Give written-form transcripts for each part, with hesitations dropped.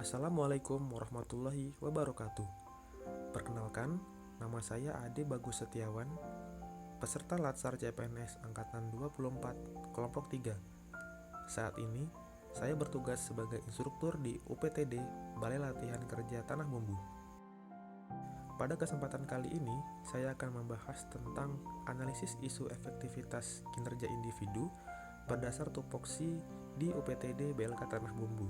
Assalamualaikum warahmatullahi wabarakatuh. Perkenalkan, nama saya Ade Bagus Setiawan, peserta Latsar CPNS Angkatan 24, kelompok 3. Saat ini, saya bertugas sebagai instruktur di UPTD Balai Latihan Kerja Tanah Bumbu. Pada kesempatan kali ini, saya akan membahas tentang analisis isu efektivitas kinerja individu berdasar tupoksi di UPTD BLK Tanah Bumbu.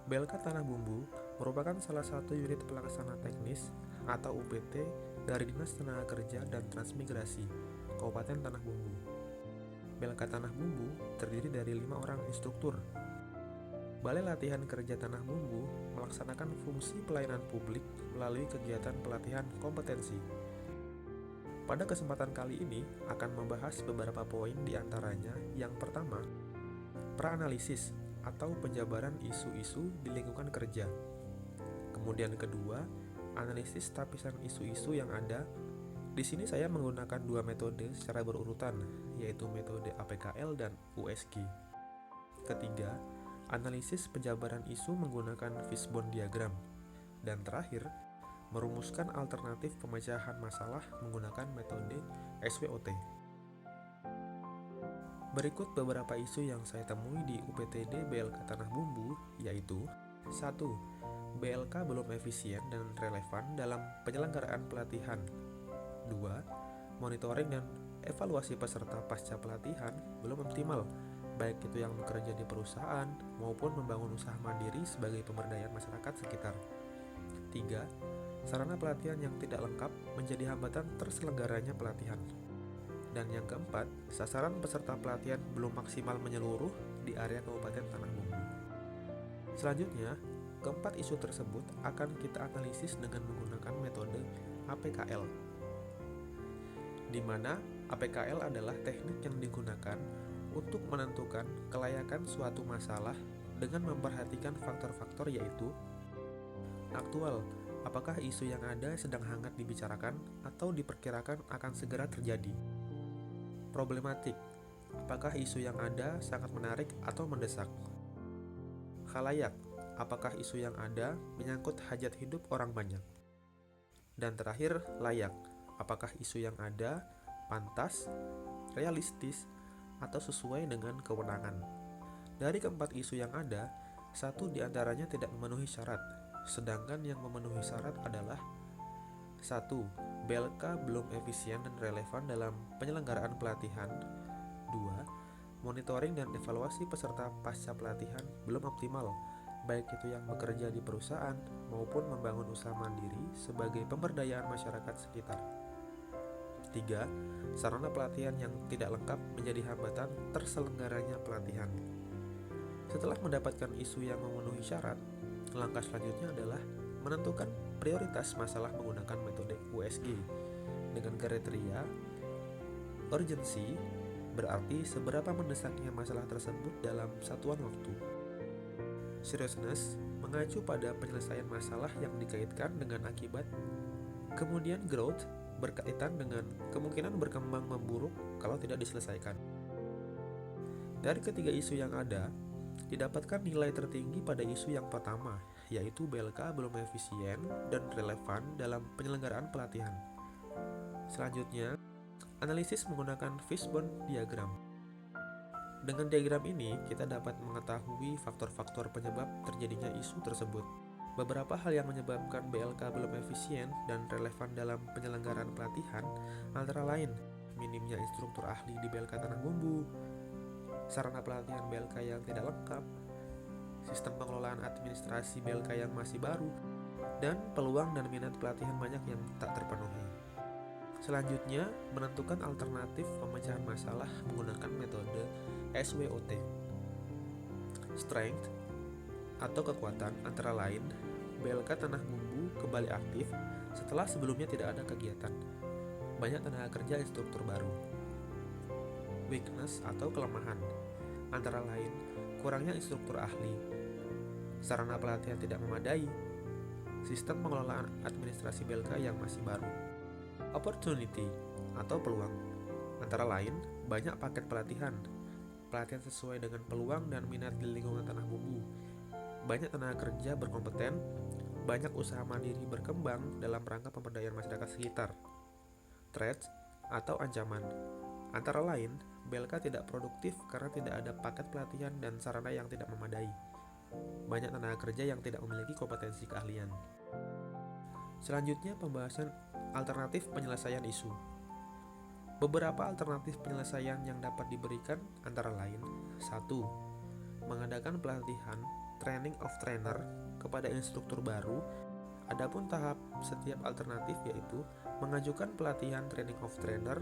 BLK Tanah Bumbu merupakan salah satu unit pelaksana teknis atau UPT dari Dinas Tenaga Kerja dan Transmigrasi, Kabupaten Tanah Bumbu. BLK Tanah Bumbu terdiri dari 5 orang instruktur. Balai Latihan Kerja Tanah Bumbu melaksanakan fungsi pelayanan publik melalui kegiatan pelatihan kompetensi. Pada kesempatan kali ini akan membahas beberapa poin di antaranya. Yang pertama, praanalisis atau penjabaran isu-isu di lingkungan kerja. Kemudian kedua, analisis tapisan isu-isu yang ada. Di sini saya menggunakan dua metode secara berurutan, yaitu metode APKL dan USG. Ketiga, analisis penjabaran isu menggunakan fishbone diagram. Dan terakhir, merumuskan alternatif pemecahan masalah menggunakan metode SWOT. Berikut beberapa isu yang saya temui di UPTD BLK Tanah Bumbu, yaitu 1. BLK belum efisien dan relevan dalam penyelenggaraan pelatihan. 2. Monitoring dan evaluasi peserta pasca pelatihan belum optimal, baik itu yang bekerja di perusahaan maupun membangun usaha mandiri sebagai pemberdayaan masyarakat sekitar. 3. Sarana pelatihan yang tidak lengkap menjadi hambatan terselenggaranya pelatihan. Dan yang keempat, sasaran peserta pelatihan belum maksimal menyeluruh di area Kabupaten Tanah Bumbu. Selanjutnya, keempat isu tersebut akan kita analisis dengan menggunakan metode APKL, di mana APKL adalah teknik yang digunakan untuk menentukan kelayakan suatu masalah dengan memperhatikan faktor-faktor yaitu aktual, apakah isu yang ada sedang hangat dibicarakan atau diperkirakan akan segera terjadi. Problematik, apakah isu yang ada sangat menarik atau mendesak. Khalayak, apakah isu yang ada menyangkut hajat hidup orang banyak. Dan terakhir, layak, apakah isu yang ada pantas, realistis, atau sesuai dengan kewenangan. Dari keempat isu yang ada, satu diantaranya tidak memenuhi syarat, sedangkan yang memenuhi syarat adalah 1. BLK belum efisien dan relevan dalam penyelenggaraan pelatihan. 2. Monitoring dan evaluasi peserta pasca pelatihan belum optimal, baik itu yang bekerja di perusahaan maupun membangun usaha mandiri sebagai pemberdayaan masyarakat sekitar. 3. Sarana pelatihan yang tidak lengkap menjadi hambatan terselenggaranya pelatihan. Setelah mendapatkan isu yang memenuhi syarat, langkah selanjutnya adalah menentukan prioritas masalah menggunakan metode USG dengan kriteria urgensi, berarti seberapa mendesaknya masalah tersebut dalam satuan waktu. Seriousness, mengacu pada penyelesaian masalah yang dikaitkan dengan akibat. Kemudian growth, berkaitan dengan kemungkinan berkembang memburuk kalau tidak diselesaikan. Dari ketiga isu yang ada, didapatkan nilai tertinggi pada isu yang pertama, yaitu BLK belum efisien dan relevan dalam penyelenggaraan pelatihan. Selanjutnya, analisis menggunakan fishbone diagram. Dengan diagram ini, kita dapat mengetahui faktor-faktor penyebab terjadinya isu tersebut. Beberapa hal yang menyebabkan BLK belum efisien dan relevan dalam penyelenggaraan pelatihan antara lain minimnya instruktur ahli di BLK Tanah Bumbu, sarana pelatihan BLK yang tidak lengkap, sistem pengelolaan administrasi BLK yang masih baru, dan peluang dan minat pelatihan banyak yang tak terpenuhi. Selanjutnya, menentukan alternatif pemecahan masalah menggunakan metode SWOT. Strength atau kekuatan antara lain, BLK Tanah Bumbu kembali aktif setelah sebelumnya tidak ada kegiatan. Banyak tenaga kerja instruktur baru. Weakness atau kelemahan antara lain kurangnya instruktur ahli, sarana pelatihan tidak memadai, sistem pengelolaan administrasi BLK yang masih baru. Opportunity atau peluang antara lain banyak paket pelatihan sesuai dengan peluang dan minat di lingkungan Tanah Bumbu, banyak tenaga kerja berkompeten, banyak usaha mandiri berkembang dalam rangka pemberdayaan masyarakat sekitar. Threats atau ancaman. Antara lain, BLK tidak produktif karena tidak ada paket pelatihan dan sarana yang tidak memadai. Banyak tenaga kerja yang tidak memiliki kompetensi keahlian. Selanjutnya, pembahasan alternatif penyelesaian isu. Beberapa alternatif penyelesaian yang dapat diberikan antara lain: 1. Mengadakan pelatihan training of trainer kepada instruktur baru. Adapun tahap setiap alternatif yaitu mengajukan pelatihan training of trainer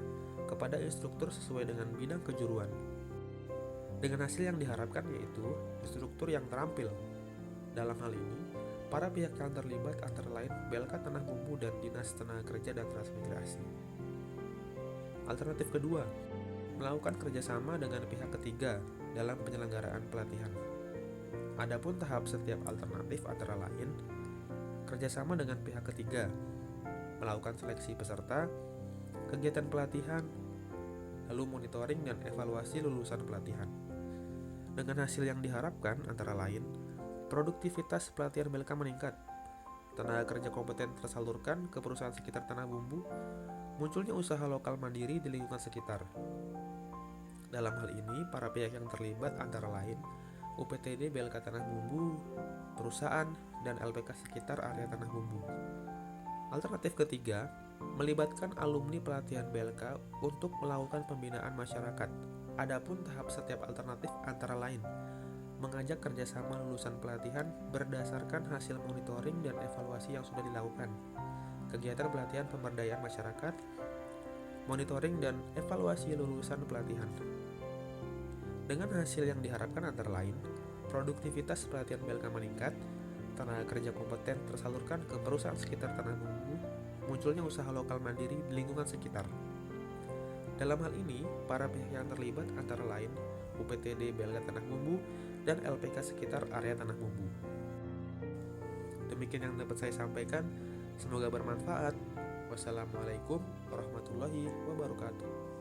kepada instruktur sesuai dengan bidang kejuruan. Dengan hasil yang diharapkan yaitu instruktur yang terampil. Dalam hal ini, para pihak yang terlibat antara lain BLK Tanah Bumbu dan Dinas Tenaga Kerja dan Transmigrasi. Alternatif kedua, melakukan kerjasama dengan pihak ketiga dalam penyelenggaraan pelatihan. Adapun tahap setiap alternatif antara lain kerjasama dengan pihak ketiga, melakukan seleksi peserta, kegiatan pelatihan, lalu monitoring dan evaluasi lulusan pelatihan. Dengan hasil yang diharapkan antara lain, produktivitas pelatihan BLK meningkat, tenaga kerja kompeten tersalurkan ke perusahaan sekitar Tanah Bumbu, munculnya usaha lokal mandiri di lingkungan sekitar. Dalam hal ini, para pihak yang terlibat antara lain UPTD BLK Tanah Bumbu, perusahaan, dan LPK sekitar area Tanah Bumbu. Alternatif ketiga, melibatkan alumni pelatihan BLK untuk melakukan pembinaan masyarakat. Adapun tahap setiap alternatif antara lain mengajak kerjasama lulusan pelatihan berdasarkan hasil monitoring dan evaluasi yang sudah dilakukan, kegiatan pelatihan pemberdayaan masyarakat, monitoring dan evaluasi lulusan pelatihan. Dengan hasil yang diharapkan antara lain, produktivitas pelatihan BLK meningkat, tenaga kerja kompeten tersalurkan ke perusahaan sekitar Tanah Bumbu, munculnya usaha lokal mandiri di lingkungan sekitar. Dalam hal ini, para pihak yang terlibat antara lain UPTD BLK Tanah Bumbu dan LPK sekitar area Tanah Bumbu. Demikian yang dapat saya sampaikan, semoga bermanfaat. Wassalamualaikum warahmatullahi wabarakatuh.